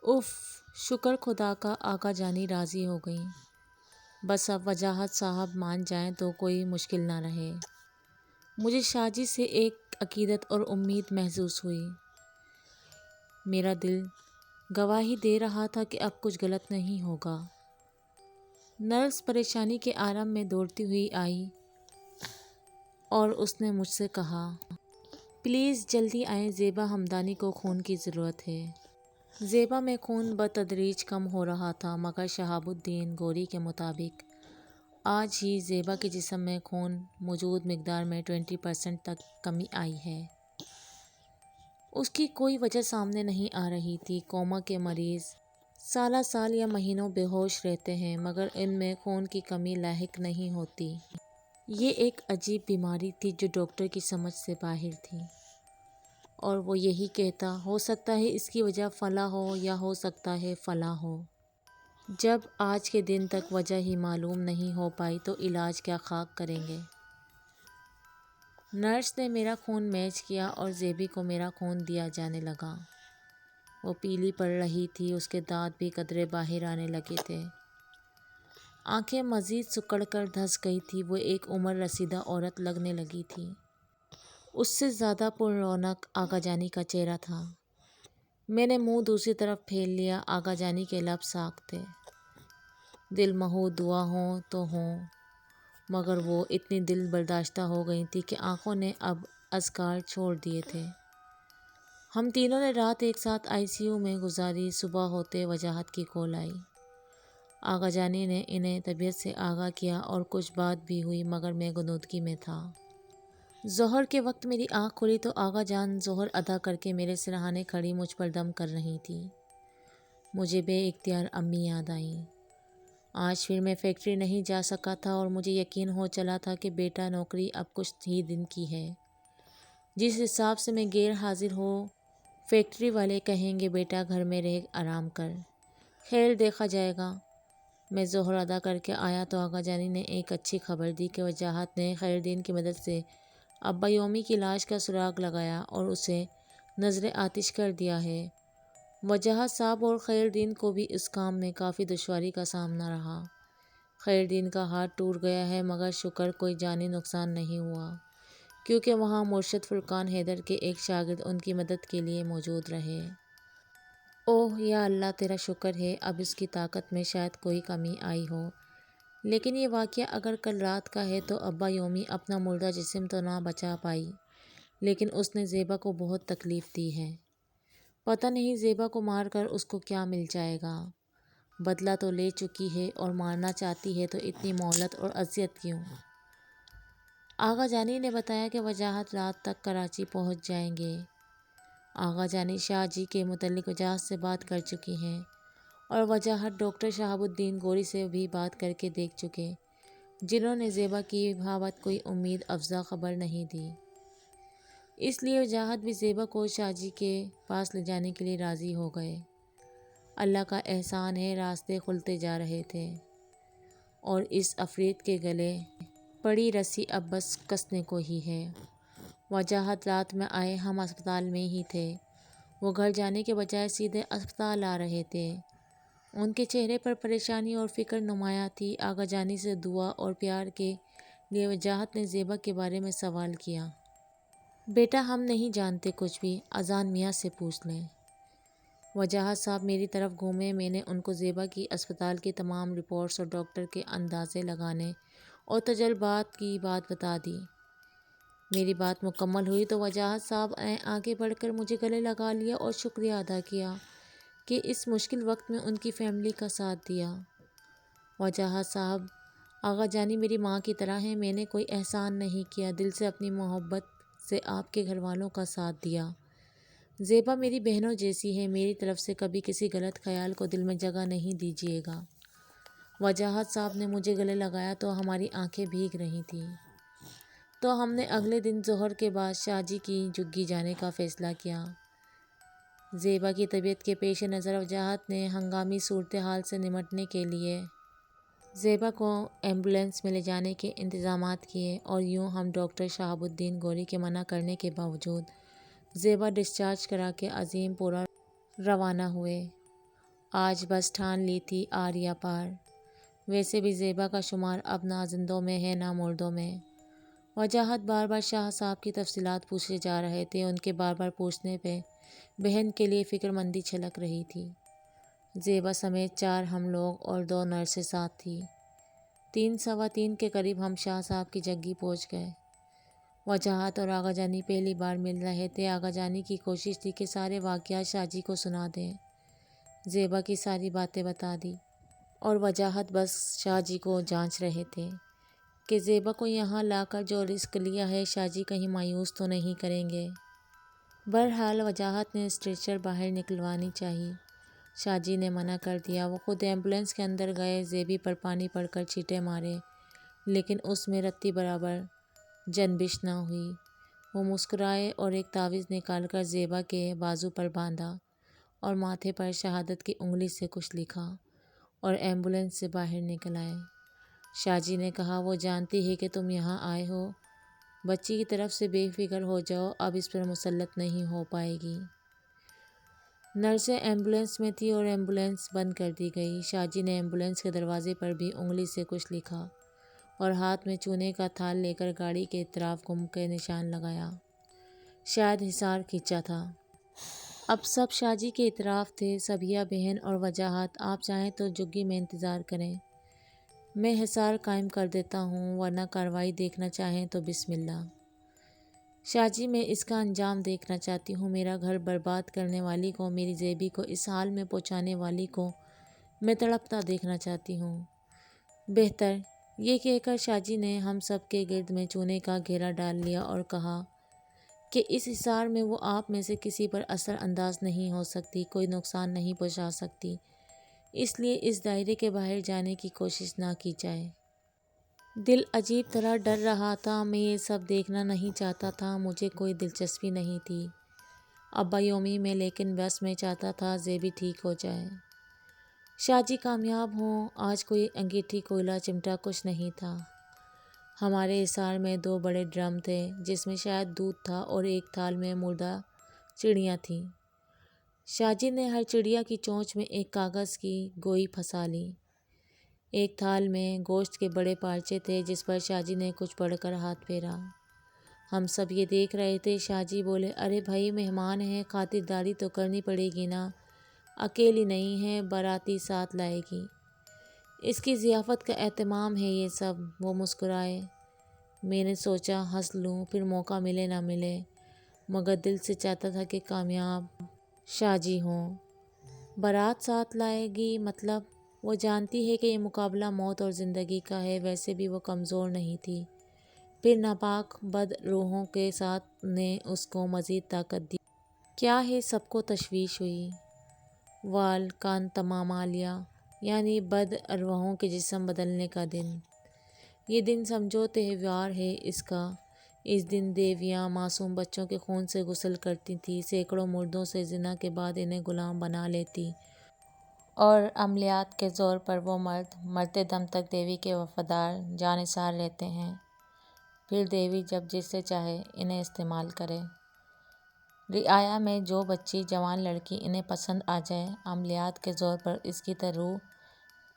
If, شکر خدا کا آقا جانی راضی ہو گئیں۔ بس اب وجاہت صاحب مان جائیں تو کوئی مشکل نہ رہے۔ مجھے شاہ جی سے ایک عقیدت اور امید محسوس ہوئی۔ میرا دل گواہی دے رہا تھا کہ اب کچھ غلط نہیں ہوگا۔ نرس پریشانی کے عالم میں دوڑتی ہوئی آئی اور اس نے مجھ سے کہا، پلیز جلدی آئیں، زیبا ہمدانی کو خون کی ضرورت ہے۔ زیبا میں خون بتدریج کم ہو رہا تھا، مگر شہاب الدین گوری کے مطابق آج ہی زیبا کے جسم میں خون موجود مقدار میں 20% تک کمی آئی ہے۔ اس کی کوئی وجہ سامنے نہیں آ رہی تھی۔ کوما کے مریض سالہ سال یا مہینوں بے ہوش رہتے ہیں، مگر ان میں خون کی کمی لاحق نہیں ہوتی۔ یہ ایک عجیب بیماری تھی جو ڈاکٹر کی سمجھ سے باہر تھی، اور وہ یہی کہتا، ہو سکتا ہے اس کی وجہ فلاں ہو یا ہو سکتا ہے فلاں ہو۔ جب آج کے دن تک وجہ ہی معلوم نہیں ہو پائی تو علاج کیا خاک کریں گے؟ نرس نے میرا خون میچ کیا اور زیبی کو میرا خون دیا جانے لگا۔ وہ پیلی پڑ رہی تھی، اس کے دانت بھی قدرے باہر آنے لگے تھے۔ آنکھیں مزید سکڑ کر دھنس گئی تھی۔ وہ ایک عمر رسیدہ عورت لگنے لگی تھی۔ اس سے زیادہ پر رونق آقا جانی کا چہرہ تھا۔ میں نے منہ دوسری طرف پھیر لیا۔ آقا جانی کے لب ساکت تھے۔ دل مہو دعا ہوں تو ہوں، مگر وہ اتنی دل برداشتہ ہو گئی تھی کہ آنکھوں نے اب اذکار چھوڑ دیے تھے۔ ہم تینوں نے رات ایک ساتھ ICU میں گزاری۔ صبح ہوتے وجاہت کی کال آئی۔ آقا جانی نے انہیں طبیعت سے آگاہ کیا اور کچھ بات بھی ہوئی، مگر میں غنودگی میں تھا۔ ظہر کے وقت میری آنکھ کھلی تو آقا جان ظہر ادا کر کے میرے سرہانے کھڑی مجھ پر دم کر رہی تھیں۔ مجھے بے اختیار امی یاد آئیں۔ آج پھر میں فیکٹری نہیں جا سکا تھا اور مجھے یقین ہو چلا تھا کہ بیٹا نوکری اب کچھ ہی دن کی ہے۔ جس حساب سے میں غیر حاضر ہوں، فیکٹری والے کہیں گے بیٹا گھر میں رہ آرام کر، خیر دیکھا جائے گا۔ میں ظہر ادا کر کے آیا تو آقا جانی نے ایک اچھی خبر دی کہ وجاہت نے خیردین کی مدد سے ابا یومی کی لاش کا سراغ لگایا اور اسے نظر آتش کر دیا ہے۔ وجاہت صاحب اور خیردین کو بھی اس کام میں کافی دشواری کا سامنا رہا۔ خیردین کا ہاتھ ٹوٹ گیا ہے، مگر شکر کوئی جانی نقصان نہیں ہوا، کیونکہ وہاں مرشد فرقان حیدر کے ایک شاگرد ان کی مدد کے لیے موجود رہے۔ اوہ یا اللہ، تیرا شکر ہے، اب اس کی طاقت میں شاید کوئی کمی آئی ہو۔ لیکن یہ واقعہ اگر کل رات کا ہے تو ابا یومی اپنا مردہ جسم تو نہ بچا پائی، لیکن اس نے زیبا کو بہت تکلیف دی ہے۔ پتہ نہیں زیبا کو مار کر اس کو کیا مل جائے گا۔ بدلہ تو لے چکی ہے اور مارنا چاہتی ہے تو اتنی مہلت اور اذیت کیوں؟ آقا جانی نے بتایا کہ وجاہت رات تک کراچی پہنچ جائیں گے۔ آقا جانی شاہ جی کے متعلق وجاہت سے بات کر چکی ہیں اور وجاہت ڈاکٹر شہاب الدین گوری سے بھی بات کر کے دیکھ چکے، جنہوں نے زیبا کی بابت کوئی امید افزا خبر نہیں دی۔ اس لیے وجاہت بھی زیبا کو شاہ جی کے پاس لے جانے کے لیے راضی ہو گئے۔ اللہ کا احسان ہے، راستے کھلتے جا رہے تھے اور اس عفریت کے گلے پڑی رسی اب بس کسنے کو ہی ہے۔ وجاہت رات میں آئے، ہم اسپتال میں ہی تھے۔ وہ گھر جانے کے بجائے سیدھے اسپتال آ رہے تھے۔ ان کے چہرے پر پریشانی اور فکر نمایاں تھی۔ آقا جانی سے دعا اور پیار کے لیے وجاہت نے زیبا کے بارے میں سوال کیا۔ بیٹا ہم نہیں جانتے کچھ بھی، اذان میاں سے پوچھ لیں۔ وجاہت صاحب میری طرف گھومے۔ میں نے ان کو زیبا کی اسپتال کی تمام رپورٹس اور ڈاکٹر کے اندازے لگانے اور تجربات کی بات بتا دی۔ میری بات مکمل ہوئی تو وجاہت صاحب نے آگے بڑھ کر مجھے گلے لگا لیا اور شکریہ ادا کیا کہ اس مشکل وقت میں ان کی فیملی کا ساتھ دیا۔ وجاہت صاحب، آقا جانی میری ماں کی طرح ہیں، میں نے کوئی احسان نہیں کیا، دل سے اپنی محبت سے آپ کے گھر والوں کا ساتھ دیا۔ زیبا میری بہنوں جیسی ہے، میری طرف سے کبھی کسی غلط خیال کو دل میں جگہ نہیں دیجیے گا۔ وجاہت صاحب نے مجھے گلے لگایا تو ہماری آنکھیں بھیگ رہی تھیں۔ تو ہم نے اگلے دن ظہر کے بعد شاہ جی کی جھگی جانے کا فیصلہ کیا۔ زیبا کی طبیعت کے پیش نظر وجاہت نے ہنگامی صورتحال سے نمٹنے کے لیے زیبا کو ایمبولینس میں لے جانے کے انتظامات کیے، اور یوں ہم ڈاکٹر شہاب الدین گوری کے منع کرنے کے باوجود زیبا ڈسچارج کرا کے عظیم پورہ روانہ ہوئے۔ آج بس ٹھان لی تھی آریا پار۔ ویسے بھی زیبا کا شمار اب نہ زندوں میں ہے نہ مردوں میں۔ وجاہت بار بار شاہ صاحب کی تفصیلات پوچھے جا رہے تھے۔ ان کے بار بار پوچھنے پہ بہن کے لیے فکر مندی چھلک رہی تھی۔ زیبا سمیت 4 ہم لوگ اور 2 نرسیں ساتھ تھی۔ 3 سوا 3 کے قریب ہم شاہ صاحب کی جگہ پہنچ گئے۔ وجاہت اور آغا جانی پہلی بار مل رہے تھے۔ آغا جانی کی کوشش تھی کہ سارے واقعات شاہ جی کو سنا دیں۔ زیبا کی ساری باتیں بتا دی اور وجاہت بس شاہ جی کو جانچ رہے تھے کہ زیبا کو یہاں لا کر جو رسک لیا ہے شاہ جی کہیں مایوس تو نہیں کریں گے۔ بہرحال وجاہت نے اسٹریچر باہر نکلوانی چاہی۔ شاہ جی نے منع کر دیا۔ وہ خود ایمبولینس کے اندر گئے، زیبی پر پانی پڑ کر چھینٹے مارے، لیکن اس میں رتی برابر جنبش نہ ہوئی۔ وہ مسکرائے اور ایک تعویذ نکال کر زیبا کے بازو پر باندھا اور ماتھے پر شہادت کی انگلی سے کچھ لکھا اور ایمبولینس سے باہر نکل آئے۔ شاہ جی نے کہا، وہ جانتی ہے کہ تم یہاں آئے ہو، بچی کی طرف سے بے فکر ہو جاؤ، اب اس پر مسلط نہیں ہو پائے گی۔ نرسیں ایمبولینس میں تھی اور ایمبولینس بند کر دی گئی۔ شاہ جی نے ایمبولینس کے دروازے پر بھی انگلی سے کچھ لکھا اور ہاتھ میں چونے کا تھال لے کر گاڑی کے اطراف گھوم کے نشان لگایا۔ شاید حصار کھینچا تھا۔ اب سب شاہ جی کے اطراف تھے۔ صبیہ بہن اور وجاہت، آپ چاہیں تو جھگی میں انتظار کریں، میں حصار قائم کر دیتا ہوں، ورنہ کارروائی دیکھنا چاہیں تو بسم اللہ۔ شاہ جی، میں اس کا انجام دیکھنا چاہتی ہوں۔ میرا گھر برباد کرنے والی کو، میری زیبی کو اس حال میں پہنچانے والی کو میں تڑپتا دیکھنا چاہتی ہوں۔ بہتر، یہ کہہ کر شاہ جی نے ہم سب کے گرد میں چونے کا گھیرا ڈال لیا اور کہا کہ اس حصار میں وہ آپ میں سے کسی پر اثر انداز نہیں ہو سکتی، کوئی نقصان نہیں پہنچا سکتی، اس لیے اس دائرے کے باہر جانے کی کوشش نہ کی جائے۔ دل عجیب طرح ڈر رہا تھا۔ میں یہ سب دیکھنا نہیں چاہتا تھا، مجھے کوئی دلچسپی نہیں تھی ابا یومی میں، لیکن بس میں چاہتا تھا زیبی ٹھیک ہو جائے، شاہ جی کامیاب ہوں۔ آج کوئی انگیٹھی، کوئلہ، چمٹا کچھ نہیں تھا۔ ہمارے حصار میں 2 بڑے ڈرم تھے جس میں شاید دودھ تھا اور ایک تھال میں مردہ چڑیاں تھیں۔ شاہ جی نے ہر چڑیا کی چونچ میں ایک کاغذ کی گوئی پھنسا لی۔ ایک تھال میں گوشت کے بڑے پارچے تھے جس پر شاہ جی نے کچھ پڑھ کر ہاتھ پھیرا۔ ہم سب یہ دیکھ رہے تھے۔ شاہ جی بولے، ارے بھائی، مہمان ہیں، خاطرداری تو کرنی پڑے گی نا، اکیلی نہیں ہے، باراتی ساتھ لائے گی، اس کی ضیافت کا اہتمام ہے یہ سب۔ وہ مسکرائے۔ میں نے سوچا ہنس لوں، پھر موقع ملے نہ ملے، مگر دل سے چاہتا تھا کہ کامیاب شاہ جی ہوں۔ بارات ساتھ لائے گی مطلب؟ وہ جانتی ہے کہ یہ مقابلہ موت اور زندگی کا ہے، ویسے بھی وہ کمزور نہیں تھی، پھر ناپاک بد روحوں کے ساتھ نے اس کو مزید طاقت دی۔ کیا ہے؟ سب کو تشویش ہوئی۔ وال کانتمامالیا، یعنی بد ارواحوں کے جسم بدلنے کا دن۔ یہ دن سمجھو تہوار ہے اس کا۔ اس دن دیویاں معصوم بچوں کے خون سے غسل کرتی تھیں، سینکڑوں مردوں سے زنا کے بعد انہیں غلام بنا لیتی اور عملیات کے زور پر وہ مرد مرتے دم تک دیوی کے وفادار جانثار رہتے ہیں، پھر دیوی جب جسے چاہے انہیں استعمال کرے۔ رعایا میں جو بچی جوان لڑکی انہیں پسند آ جائے، عملیات کے زور پر اس کی روح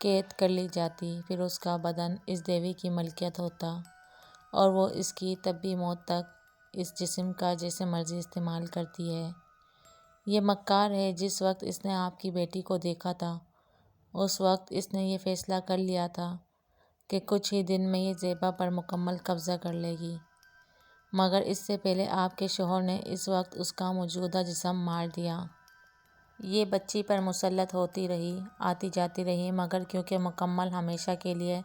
قید کر لی جاتی، پھر اس کا بدن اس دیوی کی ملکیت ہوتا اور وہ اس کی طبی موت تک اس جسم کا جیسے مرضی استعمال کرتی ہے۔ یہ مکار ہے۔ جس وقت اس نے آپ کی بیٹی کو دیکھا تھا، اس وقت اس نے یہ فیصلہ کر لیا تھا کہ کچھ ہی دن میں یہ زیبا پر مکمل قبضہ کر لے گی، مگر اس سے پہلے آپ کے شوہر نے اس وقت اس کا موجودہ جسم مار دیا۔ یہ بچی پر مسلط ہوتی رہی، آتی جاتی رہی، مگر کیونکہ مکمل ہمیشہ کے لیے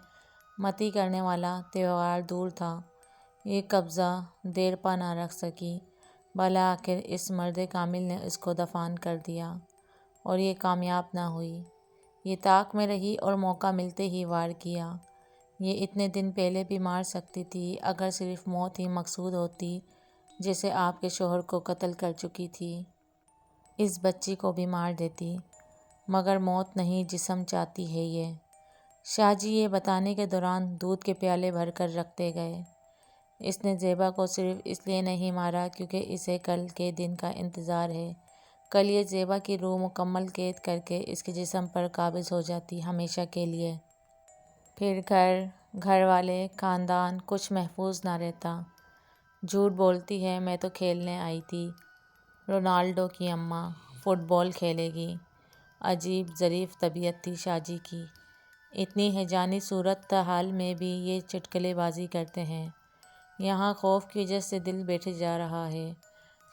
متی کرنے والا تہوار دور تھا، یہ قبضہ دیر پا نہ رکھ سکی۔ بالآخر اس مرد کامل نے اس کو دفان کر دیا اور یہ کامیاب نہ ہوئی۔ یہ طاق میں رہی اور موقع ملتے ہی وار کیا۔ یہ اتنے دن پہلے بھی مار سکتی تھی، اگر صرف موت ہی مقصود ہوتی، جیسے آپ کے شوہر کو قتل کر چکی تھی، اس بچی کو بھی مار دیتی، مگر موت نہیں، جسم چاہتی ہے یہ۔ شاہ جی یہ بتانے کے دوران دودھ کے پیالے بھر کر رکھتے گئے۔ اس نے زیبا کو صرف اس لیے نہیں مارا کیونکہ اسے کل کے دن کا انتظار ہے کل یہ زیبا کی روح مکمل قید کر کے اس کے جسم پر قابض ہو جاتی ہمیشہ کے لیے۔ پھر گھر والے، خاندان کچھ محفوظ نہ رہتا۔ جھوٹ بولتی ہے، میں تو کھیلنے آئی تھی۔ رونالڈو کی اماں فٹ بال کھیلے گی۔ عجیب ظریف طبیعت تھی شاہ جی کی۔ اتنی ہیجانی صورتحال میں بھی یہ چٹکلے بازی کرتے ہیں۔ یہاں خوف کی وجہ سے دل بیٹھے جا رہا ہے۔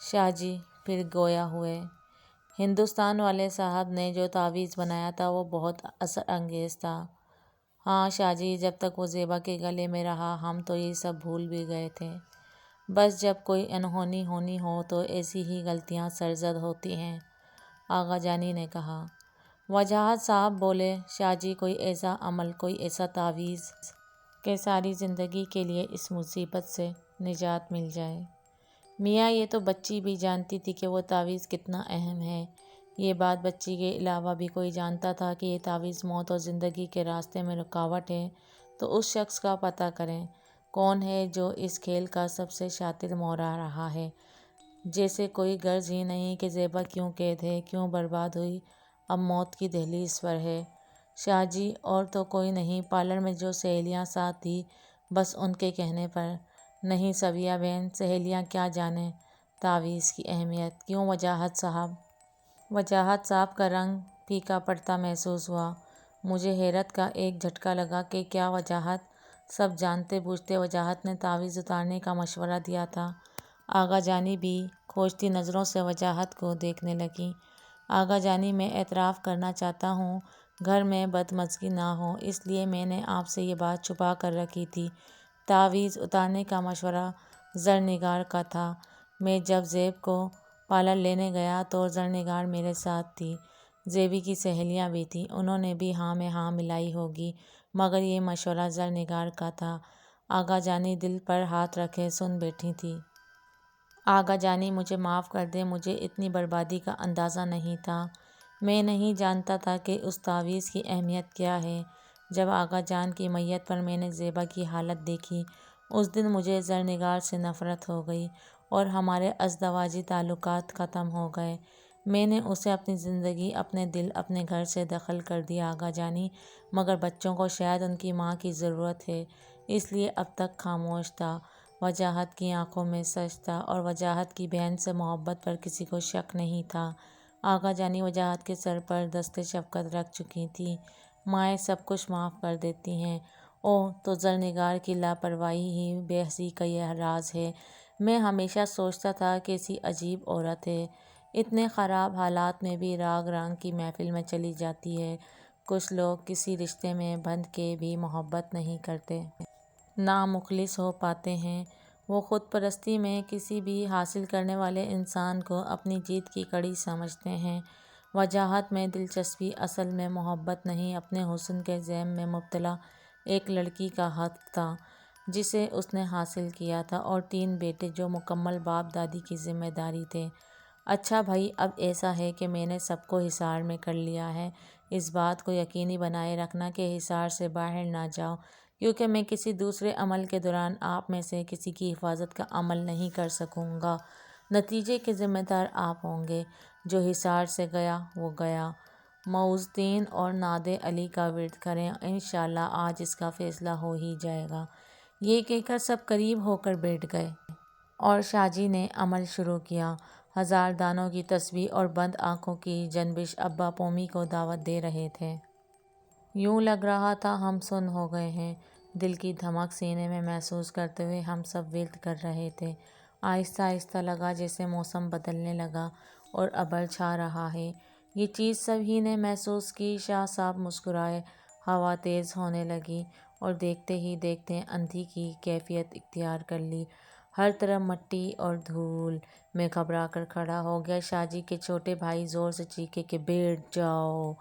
شاہ جی پھر گویا ہوئے۔ ہندوستان والے صاحب نے جو تعویذ بنایا تھا وہ بہت اثر انگیز تھا۔ ہاں شاہ جی، جب تک وہ زیبا کے گلے میں رہا ہم تو یہ سب بھول بھی گئے تھے۔ بس جب کوئی انہونی ہونی ہو تو ایسی ہی غلطیاں سرزد ہوتی ہیں، آغا جانی نے کہا۔ وجاہت صاحب بولے، شاہ جی کوئی ایسا عمل، کوئی ایسا تعویذ کہ ساری زندگی کے لیے اس مصیبت سے نجات مل جائے۔ میاں یہ تو بچی بھی جانتی تھی کہ وہ تعویذ کتنا اہم ہے۔ یہ بات بچی کے علاوہ بھی کوئی جانتا تھا کہ یہ تعویذ موت اور زندگی کے راستے میں رکاوٹ ہے تو اس شخص کا پتہ کریں، کون ہے جو اس کھیل کا سب سے شاطر مورا رہا ہے۔ جیسے کوئی غرض ہی نہیں کہ زیبا کیوں قید ہے، کیوں برباد ہوئی، اب موت کی دہلیز پر ہے۔ شاہ جی اور تو کوئی نہیں، پارلر میں جو سہیلیاں ساتھ تھیں بس ان کے کہنے پر۔ نہیں صفیہ بہن، سہیلیاں کیا جانیں تعویذ کی اہمیت۔ کیوں وجاہت صاحب؟ وجاہت صاحب کا رنگ پھیکا پڑتا محسوس ہوا۔ مجھے حیرت کا ایک جھٹکا لگا کہ کیا وجاہت؟ سب جانتے بوجھتے وجاہت نے تعویذ اتارنے کا مشورہ دیا تھا۔ آغا جانی بھی کھوجتی نظروں سے وجاہت کو دیکھنے لگیں۔ آغا جانی، میں اعتراف کرنا چاہتا ہوں گھر میں بدمزگی نہ ہو، اس لیے میں نے آپ سے یہ بات چھپا کر رکھی تھی۔ تعویذ اتارنے کا مشورہ زرنگار کا تھا۔ میں جب زیب کو پارلر لینے گیا تو زرنگار میرے ساتھ تھی۔ زیبی کی سہیلیاں بھی تھیں، انہوں نے بھی ہاں میں ہاں ملائی ہوگی، مگر یہ مشورہ زرنگار کا تھا۔ آغا جانی دل پر ہاتھ رکھے سن بیٹھی تھی۔ آغا جانی مجھے معاف کر دیں، مجھے اتنی بربادی کا اندازہ نہیں تھا۔ میں نہیں جانتا تھا کہ اس تعویذ کی اہمیت کیا ہے۔ جب آغا جان کی میت پر میں نے زیبا کی حالت دیکھی اس دن مجھے زرنگار سے نفرت ہو گئی اور ہمارے ازدواجی تعلقات ختم ہو گئے۔ میں نے اسے اپنی زندگی، اپنے دل، اپنے گھر سے دخل کر دیا آغا جانی، مگر بچوں کو شاید ان کی ماں کی ضرورت ہے، اس لیے اب تک خاموش تھا۔ وجاہت کی آنکھوں میں سچ تھا اور وجاہت کی بہن سے محبت پر کسی کو شک نہیں تھا۔ آغا جانی وجاہت کے سر پر دست شفقت رکھ چکی تھیں۔ مائیں سب کچھ معاف کر دیتی ہیں۔ اوہ، تو زرنگار کی لاپرواہی ہی بے حسی کا یہ راز ہے۔ میں ہمیشہ سوچتا تھا کیسی عجیب عورت ہے، اتنے خراب حالات میں بھی راگ رنگ کی محفل میں چلی جاتی ہے۔ کچھ لوگ کسی رشتے میں بندھ کے بھی محبت نہیں کرتے، نہ مخلص ہو پاتے ہیں۔ وہ خود پرستی میں کسی بھی حاصل کرنے والے انسان کو اپنی جیت کی کڑی سمجھتے ہیں۔ وجاہت میں دلچسپی اصل میں محبت نہیں، اپنے حسن کے زیم میں مبتلا ایک لڑکی کا حق تھا جسے اس نے حاصل کیا تھا، اور 3 بیٹے جو مکمل باپ دادی کی ذمہ داری تھے۔ اچھا بھائی، اب ایسا ہے کہ میں نے سب کو حصار میں کر لیا ہے، اس بات کو یقینی بنائے رکھنا کہ حصار سے باہر نہ جاؤ، کیونکہ میں کسی دوسرے عمل کے دوران آپ میں سے کسی کی حفاظت کا عمل نہیں کر سکوں گا۔ نتیجے کے ذمہ دار آپ ہوں گے۔ جو حصار سے گیا وہ گیا۔ معوذتین اور نعت علی کا ورد کریں، انشاءاللہ آج اس کا فیصلہ ہو ہی جائے گا۔ یہ کہہ کر سب قریب ہو کر بیٹھ گئے اور شاہ جی نے عمل شروع کیا۔ ہزار دانوں کی تسبیح اور بند آنکھوں کی جنبش ابا پومی کو دعوت دے رہے تھے۔ یوں لگ رہا تھا ہم سن ہو گئے ہیں۔ دل کی دھمک سینے میں محسوس کرتے ہوئے ہم سب ورد کر رہے تھے۔ آہستہ آہستہ لگا جیسے موسم بدلنے لگا اور ابر چھا رہا ہے۔ یہ چیز سب ہی نے محسوس کی۔ شاہ صاحب مسکرائے، ہوا تیز ہونے لگی اور دیکھتے ہی دیکھتے اندھی کی کیفیت اختیار کر لی۔ ہر طرف مٹی اور دھول۔ میں گھبرا کر کھڑا ہو گیا۔ شاہ جی کے چھوٹے بھائی زور سے چیخے کہ بیٹھ جاؤ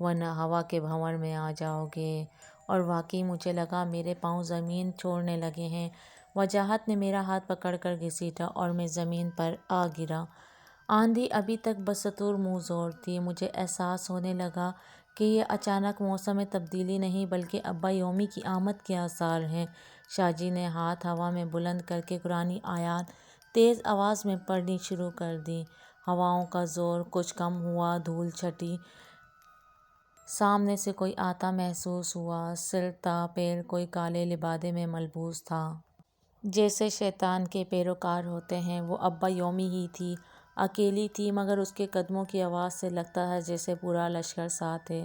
ورنہ ہوا کے بھنور میں آ جاؤ گے، اور واقعی مجھے لگا میرے پاؤں زمین چھوڑنے لگے ہیں۔ وجاہت نے میرا ہاتھ پکڑ کر گھسیٹا اور میں زمین پر آ گرا۔ آندھی ابھی تک بدستور منہ زور تھی۔ مجھے احساس ہونے لگا کہ یہ اچانک موسم میں تبدیلی نہیں بلکہ ابا یومی کی آمد کے آثار ہیں۔ شاہ جی نے ہاتھ ہوا میں بلند کر کے قرآنی آیات تیز آواز میں پڑھنی شروع کر دیں۔ ہواؤں کا زور کچھ کم ہوا، دھول چھٹی، سامنے سے کوئی آتا محسوس ہوا۔ سر تا پیر کوئی کالے لبادے میں ملبوس تھا، جیسے شیطان کے پیروکار ہوتے ہیں۔ وہ ابا یومی ہی تھی، اکیلی تھی، مگر اس کے قدموں کی آواز سے لگتا تھا جیسے پورا لشکر ساتھ ہے۔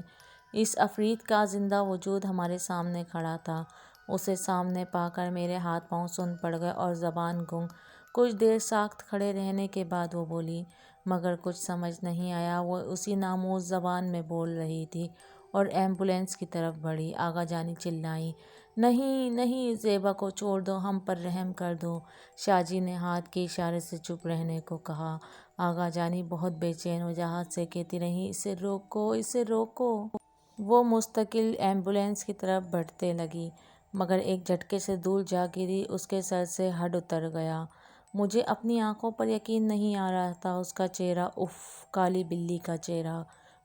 اس عفریت کا زندہ وجود ہمارے سامنے کھڑا تھا۔ اسے سامنے پا کر میرے ہاتھ پاؤں سن پڑ گئے اور زبان گنگ۔ کچھ دیر ساکت کھڑے رہنے کے بعد وہ بولی، مگر کچھ سمجھ نہیں آیا۔ وہ اسی ناموس زبان میں بول رہی تھی اور ایمبولینس کی طرف بڑھی۔ آغا جانی چلائیں، نہیں نہیں، زیبا کو چھوڑ دو، ہم پر رحم کر دو۔ شاہ جی نے ہاتھ کے اشارے سے چپ رہنے کو کہا۔ آغا جانی بہت بے چین وجاہت سے کہتی رہیں، اسے روکو، اسے روکو۔ وہ مستقل ایمبولینس کی طرف بڑھتے لگی، مگر ایک جھٹکے سے دھول جا گری، اس کے سر سے ہڈ اتر گیا۔ مجھے اپنی آنکھوں پر یقین نہیں آ رہا تھا۔ اس کا چہرہ، اف، کالی بلی کا چہرہ،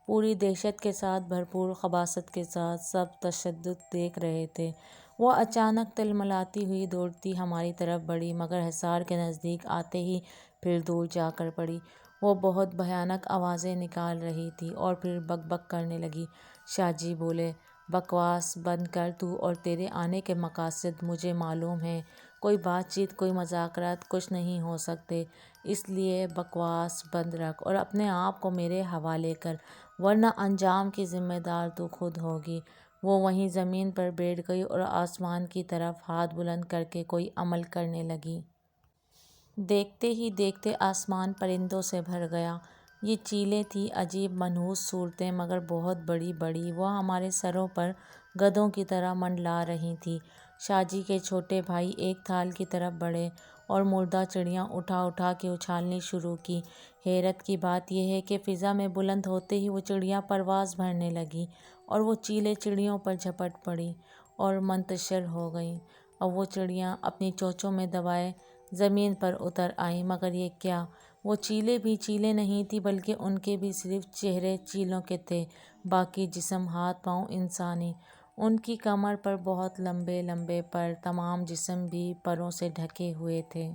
پوری دہشت کے ساتھ بھرپور، خباثت کے ساتھ۔ سب تشدد دیکھ رہے تھے۔ وہ اچانک تلملاتی ہوئی دوڑتی ہماری طرف بڑھی، مگر حصار کے نزدیک آتے ہی پھر دور جا کر پڑی۔ وہ بہت بھیانک آوازیں نکال رہی تھی اور پھر بک بک کرنے لگی۔ شاہ جی بولے، بکواس بند کر، تو اور تیرے آنے کے مقاصد مجھے معلوم ہیں۔ کوئی بات چیت، کوئی مذاکرات کچھ نہیں ہو سکتے، اس لیے بکواس بند رکھ اور اپنے آپ کو میرے حوالے کر، ورنہ انجام کی ذمہ دار تو خود ہوگی۔ وہ وہیں زمین پر بیٹھ گئی اور آسمان کی طرف ہاتھ بلند کر کے کوئی عمل کرنے لگی۔ دیکھتے ہی دیکھتے آسمان پرندوں سے بھر گیا۔ یہ چیلیں تھیں، عجیب منحوس صورتیں، مگر بہت بڑی بڑی۔ وہ ہمارے سروں پر گدھوں کی طرح منڈلا رہی تھیں۔ شاہ جی کے چھوٹے بھائی ایک تھال کی طرف بڑھے اور مردہ چڑیاں اٹھا اٹھا کے اچھالنی شروع کی۔ حیرت کی بات یہ ہے کہ فضا میں بلند ہوتے ہی وہ چڑیاں پرواز بھرنے لگیں اور وہ چیلیں چڑیوں پر جھپٹ پڑیں اور منتشر ہو گئیں۔ اب وہ چڑیاں اپنی چونچوں میں دبائے زمین پر اتر آئیں، مگر یہ کیا! وہ چیلیں بھی چیلیں نہیں تھیں، بلکہ ان کے بھی صرف چہرے چیلوں کے تھے، باقی جسم، ہاتھ پاؤں انسانی۔ ان کی کمر پر بہت لمبے لمبے پر، تمام جسم بھی پروں سے ڈھکے ہوئے تھے۔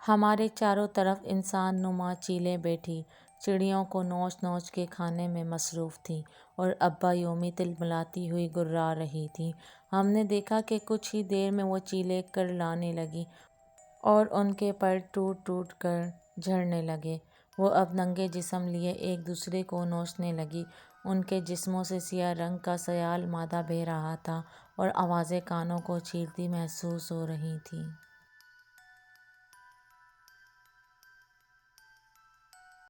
ہمارے چاروں طرف انسان نما چیلیں بیٹھی چڑیوں کو نوچ نوچ کے کھانے میں مصروف تھیں اور ابا یومی تلملاتی ہوئی گررا رہی تھیں۔ ہم نے دیکھا کہ کچھ ہی دیر میں وہ چیلیں کرلانے لگیں اور ان کے پر ٹوٹ ٹوٹ کر جھڑنے لگے۔ وہ اب ننگے جسم لیے ایک دوسرے کو نوچنے لگیں۔ ان کے جسموں سے سیاہ رنگ کا سیال مادہ بہہ رہا تھا اور آوازیں کانوں کو چیرتی محسوس ہو رہی تھیں۔